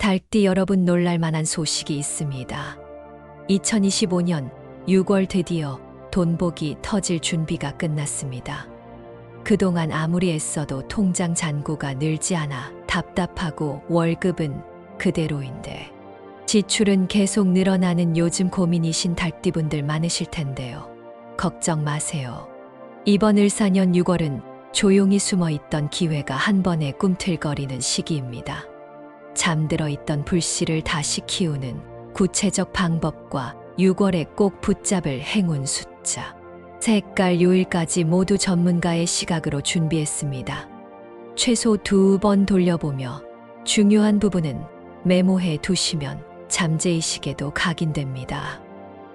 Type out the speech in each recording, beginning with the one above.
달띠 여러분, 놀랄만한 소식이 있습니다. 2025년 6월 드디어 돈복이 터질 준비가 끝났습니다. 그동안 아무리 애써도 통장 잔고가 늘지 않아 답답하고 월급은 그대로인데 지출은 계속 늘어나는 요즘 고민이신 달띠분들 많으실 텐데요. 걱정 마세요. 이번 을사년 6월은 조용히 숨어있던 기회가 한 번에 꿈틀거리는 시기입니다. 잠들어 있던 불씨를 다시 키우는 구체적 방법과 6월에 꼭 붙잡을 행운 숫자, 색깔, 요일까지 모두 전문가의 시각으로 준비했습니다. 최소 2번 돌려보며 중요한 부분은 메모해 두시면 잠재의식에도 각인됩니다.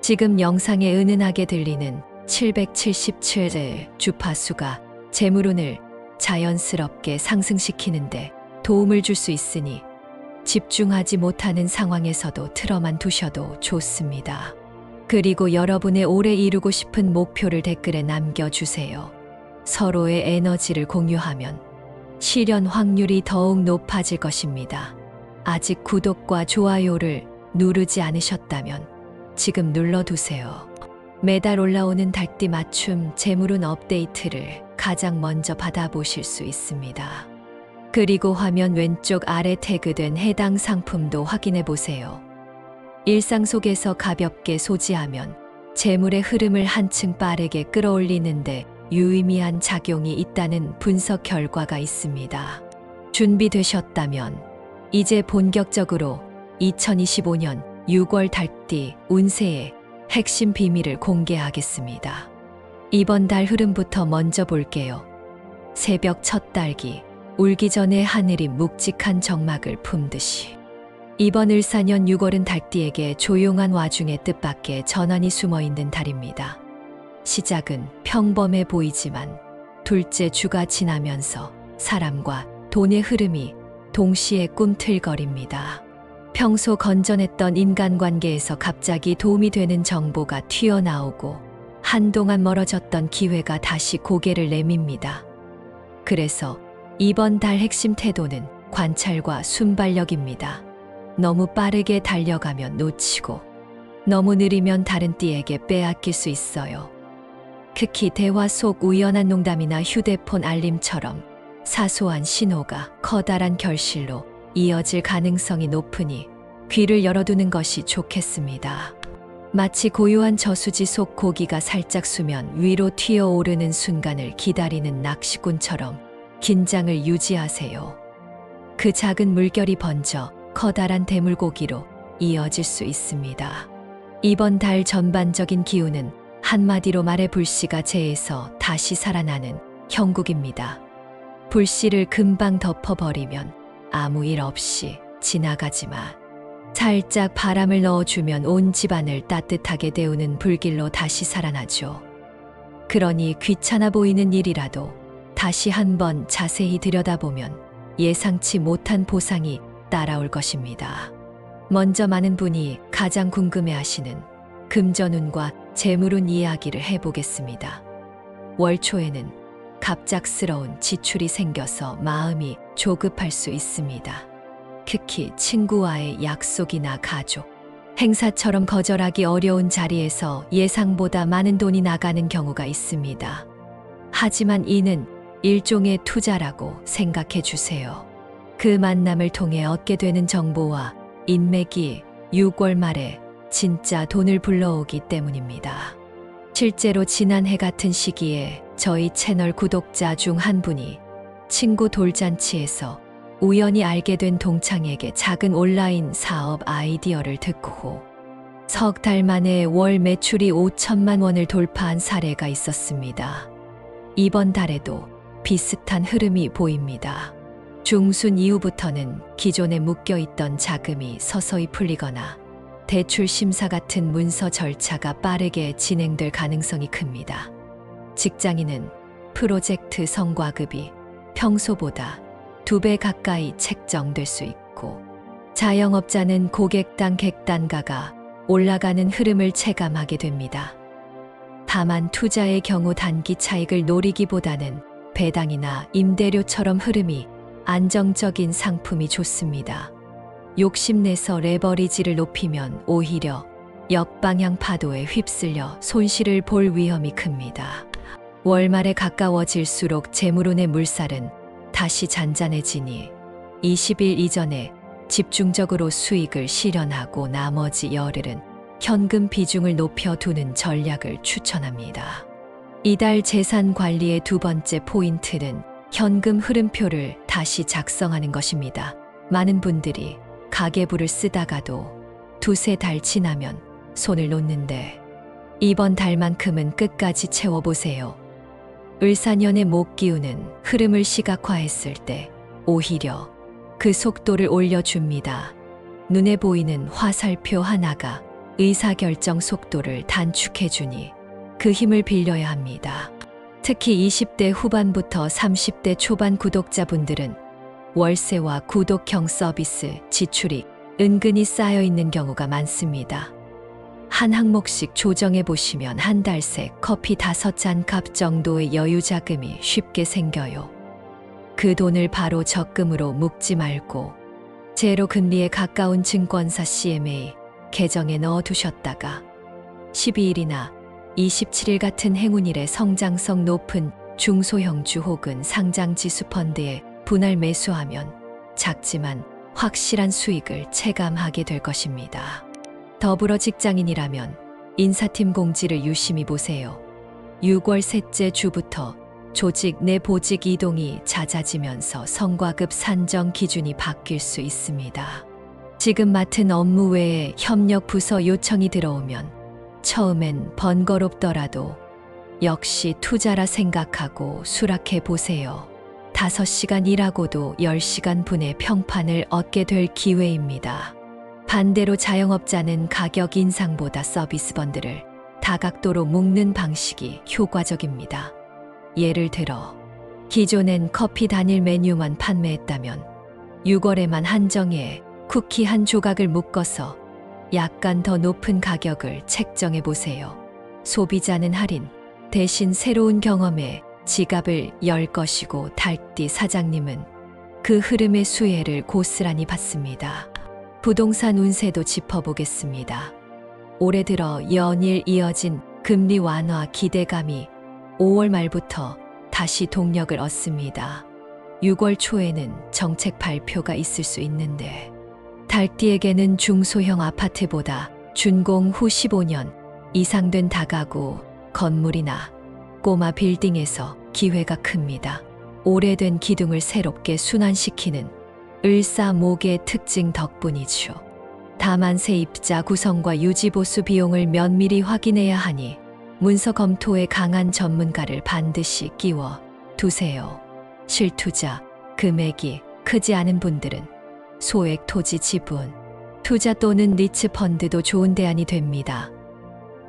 지금 영상에 은은하게 들리는 777의 주파수가 재물운을 자연스럽게 상승시키는데 도움을 줄 수 있으니 집중하지 못하는 상황에서도 틀어만 두셔도 좋습니다. 그리고 여러분의 올해 이루고 싶은 목표를 댓글에 남겨주세요. 서로의 에너지를 공유하면 실현 확률이 더욱 높아질 것입니다. 아직 구독과 좋아요를 누르지 않으셨다면 지금 눌러두세요. 매달 올라오는 달띠 맞춤 재물운 업데이트를 가장 먼저 받아보실 수 있습니다. 그리고 화면 왼쪽 아래 태그된 해당 상품도 확인해 보세요. 일상 속에서 가볍게 소지하면 재물의 흐름을 한층 빠르게 끌어올리는데 유의미한 작용이 있다는 분석 결과가 있습니다. 준비되셨다면 이제 본격적으로 2025년 6월 달띠 운세의 핵심 비밀을 공개하겠습니다. 이번 달 흐름부터 먼저 볼게요. 새벽 첫 딸기, 울기 전에 하늘이 묵직한 정막을 품듯이. 이번 을사년 6월은 달띠에게 조용한 와중에 뜻밖의 전환이 숨어있는 달입니다. 시작은 평범해 보이지만 둘째 주가 지나면서 사람과 돈의 흐름이 동시에 꿈틀거립니다. 평소 건전했던 인간관계에서 갑자기 도움이 되는 정보가 튀어나오고 한동안 멀어졌던 기회가 다시 고개를 내밉니다. 그래서 이번 달 핵심 태도는 관찰과 순발력입니다. 너무 빠르게 달려가면 놓치고 너무 느리면 다른 띠에게 빼앗길 수 있어요. 특히 대화 속 우연한 농담이나 휴대폰 알림처럼 사소한 신호가 커다란 결실로 이어질 가능성이 높으니 귀를 열어두는 것이 좋겠습니다. 마치 고요한 저수지 속 고기가 살짝 수면 위로 튀어오르는 순간을 기다리는 낚시꾼처럼 긴장을 유지하세요. 그 작은 물결이 번져 커다란 대물고기로 이어질 수 있습니다. 이번 달 전반적인 기운은 한마디로 말해 불씨가 재에서 다시 살아나는 형국입니다. 불씨를 금방 덮어버리면 아무 일 없이 지나가지만 살짝 바람을 넣어주면 온 집안을 따뜻하게 데우는 불길로 다시 살아나죠. 그러니 귀찮아 보이는 일이라도 다시 한번 자세히 들여다보면 예상치 못한 보상이 따라올 것입니다. 먼저 많은 분이 가장 궁금해하시는 금전운과 재물운 이야기를 해보겠습니다. 월 초에는 갑작스러운 지출이 생겨서 마음이 조급할 수 있습니다. 특히 친구와의 약속이나 가족, 행사처럼 거절하기 어려운 자리에서 예상보다 많은 돈이 나가는 경우가 있습니다. 하지만 이는 일종의 투자라고 생각해 주세요. 그 만남을 통해 얻게 되는 정보와 인맥이 6월 말에 진짜 돈을 불러오기 때문입니다. 실제로 지난해 같은 시기에 저희 채널 구독자 중 한 분이 친구 돌잔치에서 우연히 알게 된 동창에게 작은 온라인 사업 아이디어를 듣고 석 달 만에 월 매출이 5천만 원을 돌파한 사례가 있었습니다. 이번 달에도 비슷한 흐름이 보입니다. 중순 이후부터는 기존에 묶여있던 자금이 서서히 풀리거나 대출 심사 같은 문서 절차가 빠르게 진행될 가능성이 큽니다. 직장인은 프로젝트 성과급이 평소보다 2배 가까이 책정될 수 있고, 자영업자는 고객당 객단가가 올라가는 흐름을 체감하게 됩니다. 다만 투자의 경우 단기 차익을 노리기보다는 배당이나 임대료처럼 흐름이 안정적인 상품이 좋습니다. 욕심내서 레버리지를 높이면 오히려 역방향 파도에 휩쓸려 손실을 볼 위험이 큽니다. 월말에 가까워질수록 재물운의 물살은 다시 잔잔해지니 20일 이전에 집중적으로 수익을 실현하고 나머지 열흘은 현금 비중을 높여두는 전략을 추천합니다. 이달 재산 관리의 두 번째 포인트는 현금 흐름표를 다시 작성하는 것입니다. 많은 분들이 가계부를 쓰다가도 두세 달 지나면 손을 놓는데 이번 달만큼은 끝까지 채워보세요. 을사년의 목기운은 흐름을 시각화했을 때 오히려 그 속도를 올려줍니다. 눈에 보이는 화살표 하나가 의사결정 속도를 단축해주니 그 힘을 빌려야 합니다. 특히 20대 후반부터 30대 초반 구독자분들은 월세와 구독형 서비스 지출이 은근히 쌓여 있는 경우가 많습니다. 한 항목씩 조정해 보시면 한 달 새 커피 5잔 값 정도의 여유 자금이 쉽게 생겨요. 그 돈을 바로 적금으로 묶지 말고 제로 금리에 가까운 증권사 CMA 계정에 넣어 두셨다가 12일이나 27일 같은 행운일에 성장성 높은 중소형주 혹은 상장지수 펀드에 분할 매수하면 작지만 확실한 수익을 체감하게 될 것입니다. 더불어 직장인이라면 인사팀 공지를 유심히 보세요. 6월 셋째 주부터 조직 내 보직 이동이 잦아지면서 성과급 산정 기준이 바뀔 수 있습니다. 지금 맡은 업무 외에 협력 부서 요청이 들어오면 처음엔 번거롭더라도 역시 투자라 생각하고 수락해 보세요. 5시간 일하고도 10시간 분의 평판을 얻게 될 기회입니다. 반대로 자영업자는 가격 인상보다 서비스 번들을 다각도로 묶는 방식이 효과적입니다. 예를 들어 기존엔 커피 단일 메뉴만 판매했다면 6월에만 한정해 쿠키 한 조각을 묶어서 약간 더 높은 가격을 책정해 보세요. 소비자는 할인 대신 새로운 경험에 지갑을 열 것이고 달띠 사장님은 그 흐름의 수혜를 고스란히 받습니다. 부동산 운세도 짚어보겠습니다. 올해 들어 연일 이어진 금리 완화 기대감이 5월 말부터 다시 동력을 얻습니다. 6월 초에는 정책 발표가 있을 수 있는데 달띠에게는 중소형 아파트보다 준공 후 15년 이상 된 다가구 건물이나 꼬마 빌딩에서 기회가 큽니다. 오래된 기둥을 새롭게 순환시키는 을사목의 특징 덕분이죠. 다만 세입자 구성과 유지보수 비용을 면밀히 확인해야 하니 문서 검토에 강한 전문가를 반드시 끼워 두세요. 실투자 금액이 크지 않은 분들은 소액 토지 지분, 투자 또는 리츠 펀드도 좋은 대안이 됩니다.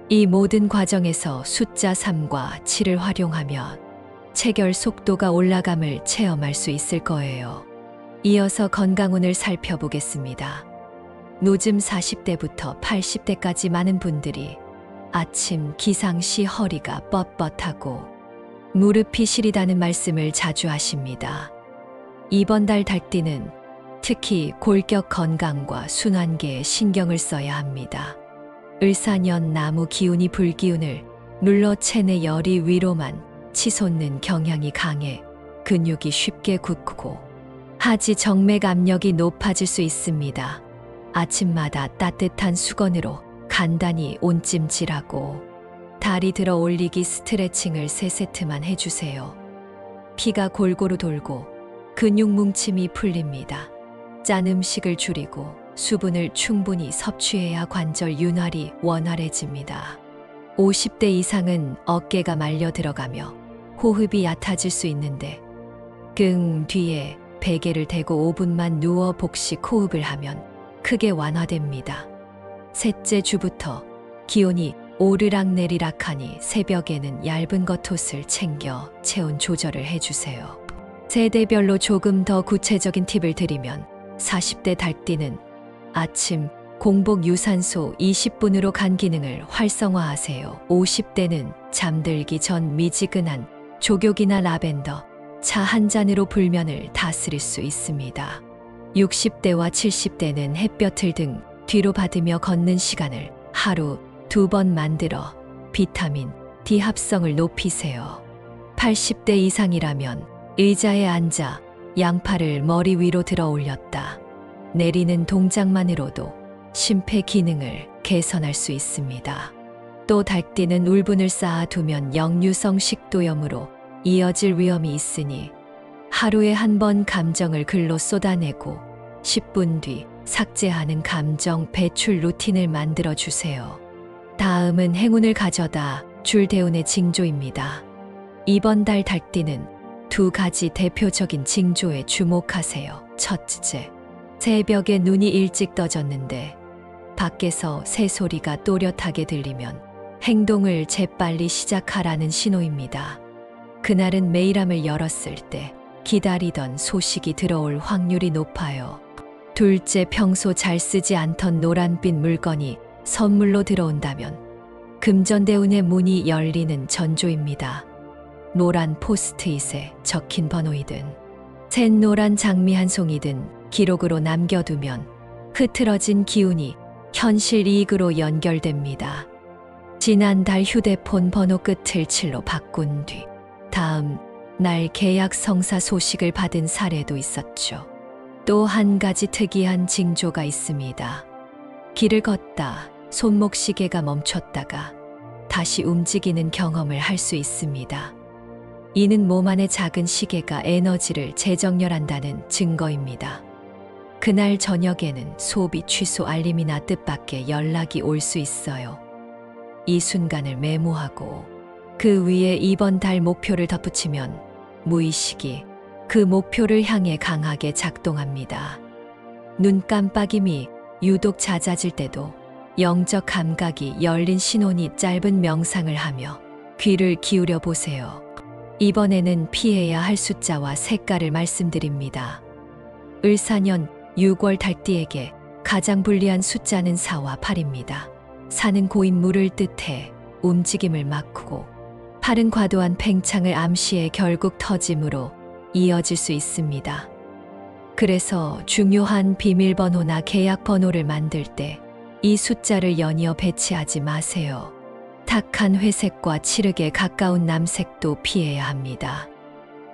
이 모든 과정에서 숫자 3과 7을 활용하면 체결 속도가 올라감을 체험할 수 있을 거예요. 이어서 건강운을 살펴보겠습니다. 요즘 40대부터 80대까지 많은 분들이 아침 기상 시 허리가 뻣뻣하고 무릎이 시리다는 말씀을 자주 하십니다. 이번 달 달띠는 특히 골격 건강과 순환계에 신경을 써야 합니다. 을사년 나무 기운이 불기운을 눌러 체내 열이 위로만 치솟는 경향이 강해 근육이 쉽게 굳고 하지 정맥 압력이 높아질 수 있습니다. 아침마다 따뜻한 수건으로 간단히 온찜질하고 다리 들어 올리기 스트레칭을 3세트만 해주세요. 피가 골고루 돌고 근육 뭉침이 풀립니다. 짠 음식을 줄이고 수분을 충분히 섭취해야 관절 윤활이 원활해집니다. 50대 이상은 어깨가 말려 들어가며 호흡이 얕아질 수 있는데 등 뒤에 베개를 대고 5분만 누워 복식 호흡을 하면 크게 완화됩니다. 셋째 주부터 기온이 오르락내리락하니 새벽에는 얇은 겉옷을 챙겨 체온 조절을 해주세요. 세대별로 조금 더 구체적인 팁을 드리면 40대 달띠는 아침 공복 유산소 20분으로 간 기능을 활성화하세요. 50대는 잠들기 전 미지근한 조격이나 라벤더, 차 한 잔으로 불면을 다스릴 수 있습니다. 60대와 70대는 햇볕을 등 뒤로 받으며 걷는 시간을 하루 2번 만들어 비타민 D 합성을 높이세요. 80대 이상이라면 의자에 앉아 양팔을 머리 위로 들어 올렸다 내리는 동작만으로도 심폐 기능을 개선할 수 있습니다. 또 달띠는 울분을 쌓아두면 역류성 식도염으로 이어질 위험이 있으니 하루에 한 번 감정을 글로 쏟아내고 10분 뒤 삭제하는 감정 배출 루틴을 만들어 주세요. 다음은 행운을 가져다 줄 대운의 징조입니다. 이번 달 달띠는 2가지 대표적인 징조에 주목하세요. 첫째, 새벽에 눈이 일찍 떠졌는데 밖에서 새소리가 또렷하게 들리면 행동을 재빨리 시작하라는 신호입니다. 그날은 메일함을 열었을 때 기다리던 소식이 들어올 확률이 높아요. 둘째, 평소 잘 쓰지 않던 노란빛 물건이 선물로 들어온다면 금전대운의 문이 열리는 전조입니다. 노란 포스트잇에 적힌 번호이든 샛노란 장미 한 송이든 기록으로 남겨두면 흐트러진 기운이 현실 이익으로 연결됩니다. 지난달 휴대폰 번호 끝을 7로 바꾼 뒤 다음 날 계약 성사 소식을 받은 사례도 있었죠. 또 한 가지 특이한 징조가 있습니다. 길을 걷다 손목 시계가 멈췄다가 다시 움직이는 경험을 할 수 있습니다. 이는 몸 안의 작은 시계가 에너지를 재정렬한다는 증거입니다. 그날 저녁에는 소비 취소 알림이나 뜻밖의 연락이 올 수 있어요. 이 순간을 메모하고 그 위에 이번 달 목표를 덧붙이면 무의식이 그 목표를 향해 강하게 작동합니다. 눈 깜빡임이 유독 잦아질 때도 영적 감각이 열린 신호니 짧은 명상을 하며 귀를 기울여 보세요. 이번에는 피해야 할 숫자와 색깔을 말씀드립니다. 을사년 6월 달띠에게 가장 불리한 숫자는 4와 8입니다. 4는 고인물을 뜻해 움직임을 막고 8은 과도한 팽창을 암시해 결국 터짐으로 이어질 수 있습니다. 그래서 중요한 비밀번호나 계약번호를 만들 때 이 숫자를 연이어 배치하지 마세요. 탁한 회색과 칠흑에 가까운 남색도 피해야 합니다.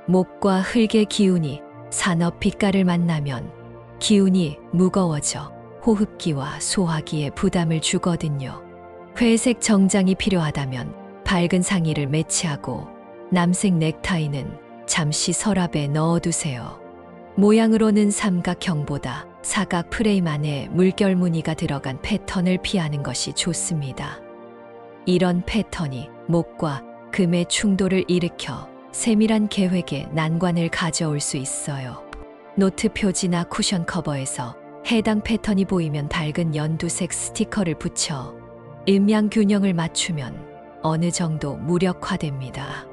목과 흙의 기운이 산업 빛깔을 만나면 기운이 무거워져 호흡기와 소화기에 부담을 주거든요. 회색 정장이 필요하다면 밝은 상의를 매치하고 남색 넥타이는 잠시 서랍에 넣어두세요. 모양으로는 삼각형보다 사각 프레임 안에 물결 무늬가 들어간 패턴을 피하는 것이 좋습니다. 이런 패턴이 목과 금의 충돌을 일으켜 세밀한 계획에 난관을 가져올 수 있어요. 노트 표지나 쿠션 커버에서 해당 패턴이 보이면 밝은 연두색 스티커를 붙여 음양 균형을 맞추면 어느 정도 무력화됩니다.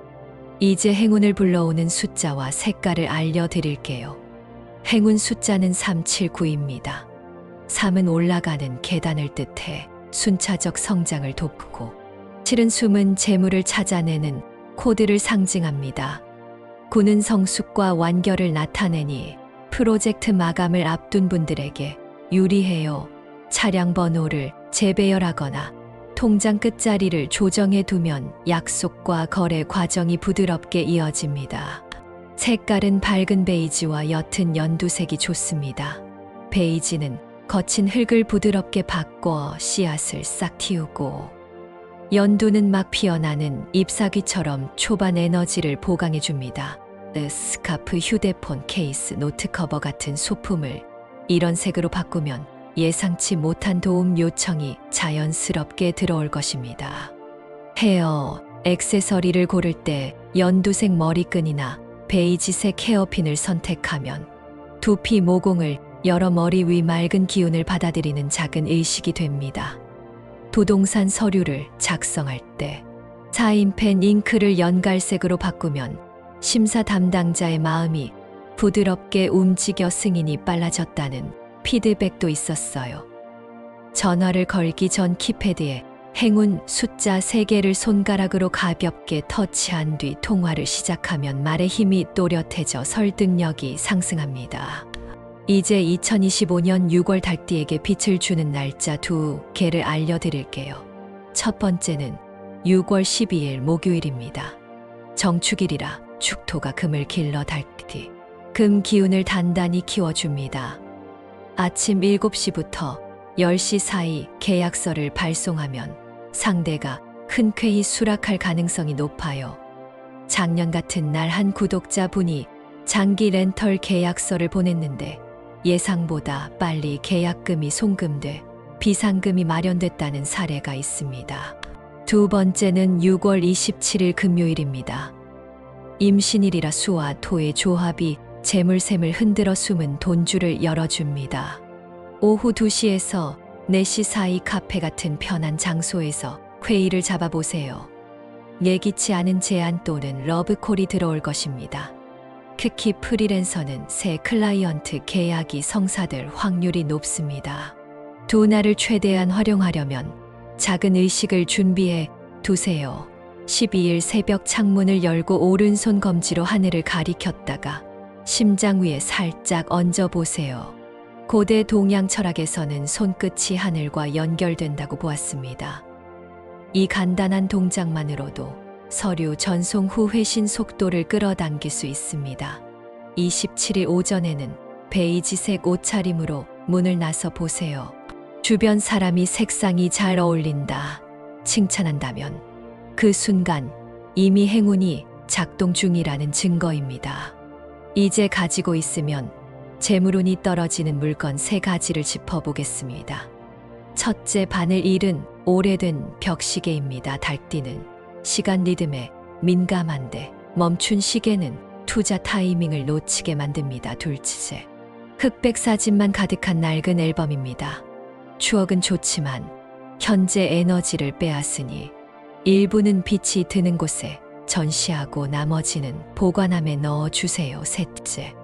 이제 행운을 불러오는 숫자와 색깔을 알려드릴게요. 행운 숫자는 379입니다. 3은 올라가는 계단을 뜻해 순차적 성장을 돕고 7은 숨은 재물을 찾아내는 코드를 상징합니다. 9는 성숙과 완결을 나타내니 프로젝트 마감을 앞둔 분들에게 유리해요. 차량 번호를 재배열하거나 통장 끝자리를 조정해 두면 약속과 거래 과정이 부드럽게 이어집니다. 색깔은 밝은 베이지와 옅은 연두색이 좋습니다. 베이지는 거친 흙을 부드럽게 바꿔 씨앗을 싹 틔우고 연두는 막 피어나는 잎사귀처럼 초반 에너지를 보강해 줍니다. 스카프, 휴대폰 케이스, 노트 커버 같은 소품을 이런 색으로 바꾸면 예상치 못한 도움 요청이 자연스럽게 들어올 것입니다. 헤어, 액세서리를 고를 때 연두색 머리끈이나 베이지색 헤어핀을 선택하면 두피 모공을 열어 머리 위 맑은 기운을 받아들이는 작은 의식이 됩니다. 부동산 서류를 작성할 때 사인펜 잉크를 연갈색으로 바꾸면 심사 담당자의 마음이 부드럽게 움직여 승인이 빨라졌다는 피드백도 있었어요. 전화를 걸기 전 키패드에 행운 숫자 3개를 손가락으로 가볍게 터치한 뒤 통화를 시작하면 말의 힘이 또렷해져 설득력이 상승합니다. 이제 2025년 6월 달띠에게 빛을 주는 날짜 2개를 알려드릴게요. 첫 번째는 6월 12일 목요일입니다. 정축일이라 축토가 금을 길러 달띠. 금 기운을 단단히 키워줍니다. 아침 7시부터 10시 사이 계약서를 발송하면 상대가 흔쾌히 수락할 가능성이 높아요. 작년 같은 날 한 구독자분이 장기 렌털 계약서를 보냈는데 예상보다 빨리 계약금이 송금돼 비상금이 마련됐다는 사례가 있습니다. 두 번째는 6월 27일 금요일입니다. 임신일이라 수와 토의 조합이 재물샘을 흔들어 숨은 돈줄을 열어줍니다. 오후 2시에서 4시 사이 카페 같은 편한 장소에서 회의를 잡아보세요. 예기치 않은 제안 또는 러브콜이 들어올 것입니다. 특히 프리랜서는 새 클라이언트 계약이 성사될 확률이 높습니다. 두 날을 최대한 활용하려면 작은 의식을 준비해 두세요. 12일 새벽 창문을 열고 오른손 검지로 하늘을 가리켰다가 심장 위에 살짝 얹어보세요. 고대 동양 철학에서는 손끝이 하늘과 연결된다고 보았습니다. 이 간단한 동작만으로도 서류 전송 후 회신 속도를 끌어당길 수 있습니다. 27일 오전에는 베이지색 옷차림으로 문을 나서 보세요. 주변 사람이 색상이 잘 어울린다 칭찬한다면 그 순간 이미 행운이 작동 중이라는 증거입니다. 이제 가지고 있으면 재물운이 떨어지는 물건 3가지를 짚어보겠습니다. 첫째, 바늘 일은 오래된 벽시계입니다. 달띠는 시간 리듬에 민감한데 멈춘 시계는 투자 타이밍을 놓치게 만듭니다. 둘째, 흑백 사진만 가득한 낡은 앨범입니다. 추억은 좋지만 현재 에너지를 빼앗으니 일부는 빛이 드는 곳에 전시하고 나머지는 보관함에 넣어주세요. 셋째,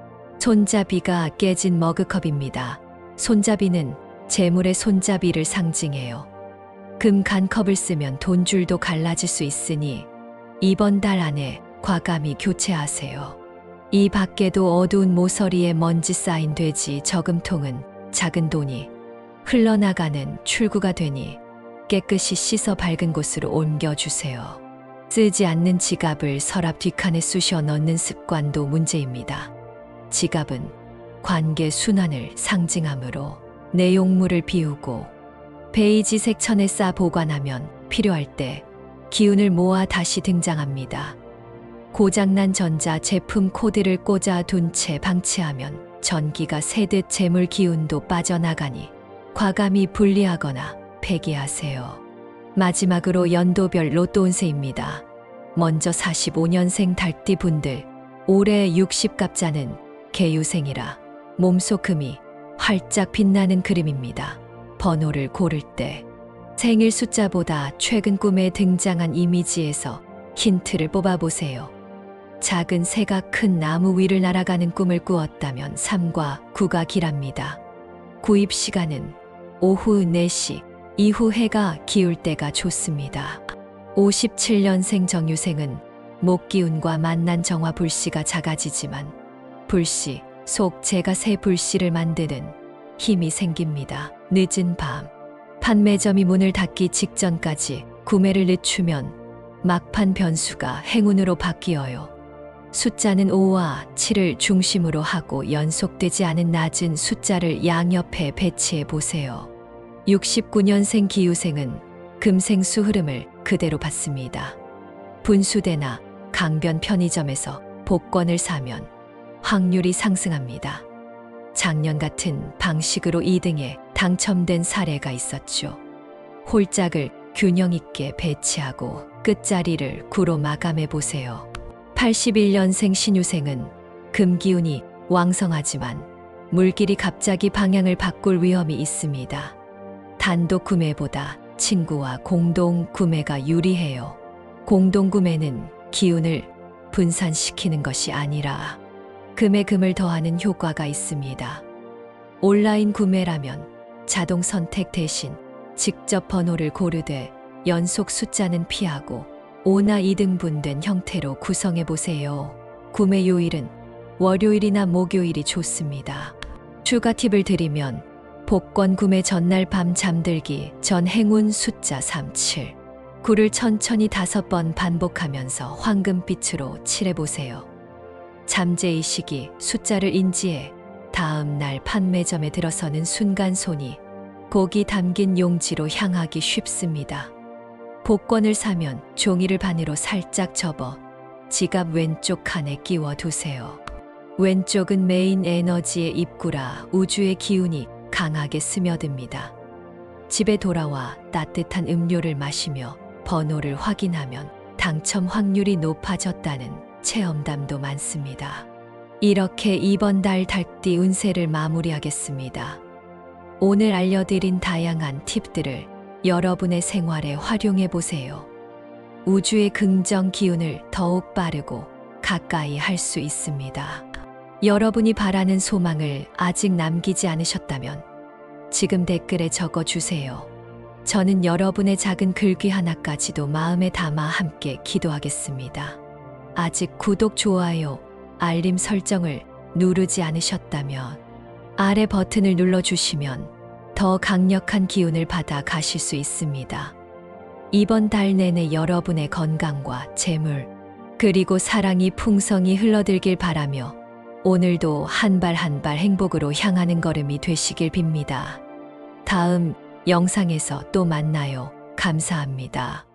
손잡이가 깨진 머그컵입니다. 손잡이는 재물의 손잡이를 상징해요. 금 간컵을 쓰면 돈줄도 갈라질 수 있으니 이번 달 안에 과감히 교체하세요. 이 밖에도 어두운 모서리에 먼지 쌓인 돼지 저금통은 작은 돈이 흘러나가는 출구가 되니 깨끗이 씻어 밝은 곳으로 옮겨주세요. 쓰지 않는 지갑을 서랍 뒷칸에 쑤셔 넣는 습관도 문제입니다. 지갑은 관계 순환을 상징하므로 내용물을 비우고 베이지색 천에 싸 보관하면 필요할 때 기운을 모아 다시 등장합니다. 고장난 전자 제품 코드를 꽂아 둔 채 방치하면 전기가 새듯 재물 기운도 빠져나가니 과감히 분리하거나 폐기하세요. 마지막으로 연도별 로또 운세입니다. 먼저 45년생 달띠 분들, 올해 60갑자는 개유생이라 몸속 금이 활짝 빛나는 그림입니다. 번호를 고를 때 생일 숫자보다 최근 꿈에 등장한 이미지에서 힌트를 뽑아보세요. 작은 새가 큰 나무 위를 날아가는 꿈을 꾸었다면 3과 9가 길합니다. 구입 시간은 오후 4시 이후 해가 기울 때가 좋습니다. 57년생 정유생은 목기운과 만난 정화 불씨가 작아지지만 불씨 속 재가 새 불씨를 만드는 힘이 생깁니다. 늦은 밤 판매점이 문을 닫기 직전까지 구매를 늦추면 막판 변수가 행운으로 바뀌어요. 숫자는 5와 7을 중심으로 하고 연속되지 않은 낮은 숫자를 양옆에 배치해 보세요. 69년생 기유생은 금생수 흐름을 그대로 받습니다. 분수대나 강변 편의점에서 복권을 사면 확률이 상승합니다. 작년 같은 방식으로 2등에 당첨된 사례가 있었죠. 홀짝을 균형 있게 배치하고 끝자리를 9로 마감해 보세요. 81년생 신유생은 금기운이 왕성하지만 물길이 갑자기 방향을 바꿀 위험이 있습니다. 단독 구매보다 친구와 공동 구매가 유리해요. 공동 구매는 기운을 분산시키는 것이 아니라 금에 금을 더하는 효과가 있습니다. 온라인 구매라면 자동 선택 대신 직접 번호를 고르되 연속 숫자는 피하고 5나 2등분된 형태로 구성해 보세요. 구매 요일은 월요일이나 목요일이 좋습니다. 추가 팁을 드리면 복권 구매 전날 밤 잠들기 전 행운 숫자 37, 9를 천천히 5번 반복하면서 황금빛으로 칠해보세요. 잠재의 시기 숫자를 인지해 다음 날 판매점에 들어서는 순간 손이 곡이 담긴 용지로 향하기 쉽습니다. 복권을 사면 종이를 반으로 살짝 접어 지갑 왼쪽 칸에 끼워 두세요. 왼쪽은 메인 에너지의 입구라 우주의 기운이 강하게 스며듭니다. 집에 돌아와 따뜻한 음료를 마시며 번호를 확인하면 당첨 확률이 높아졌다는 체험담도 많습니다. 이렇게 이번 달 달띠 운세를 마무리하겠습니다. 오늘 알려드린 다양한 팁들을 여러분의 생활에 활용해 보세요. 우주의 긍정 기운을 더욱 빠르고 가까이 할 수 있습니다. 여러분이 바라는 소망을 아직 남기지 않으셨다면 지금 댓글에 적어 주세요. 저는 여러분의 작은 글귀 하나까지도 마음에 담아 함께 기도하겠습니다. 아직 구독, 좋아요, 알림 설정을 누르지 않으셨다면 아래 버튼을 눌러주시면 더 강력한 기운을 받아 가실 수 있습니다. 이번 달 내내 여러분의 건강과 재물, 그리고 사랑이 풍성히 흘러들길 바라며 오늘도 한 발 한 발 행복으로 향하는 걸음이 되시길 빕니다. 다음 영상에서 또 만나요. 감사합니다.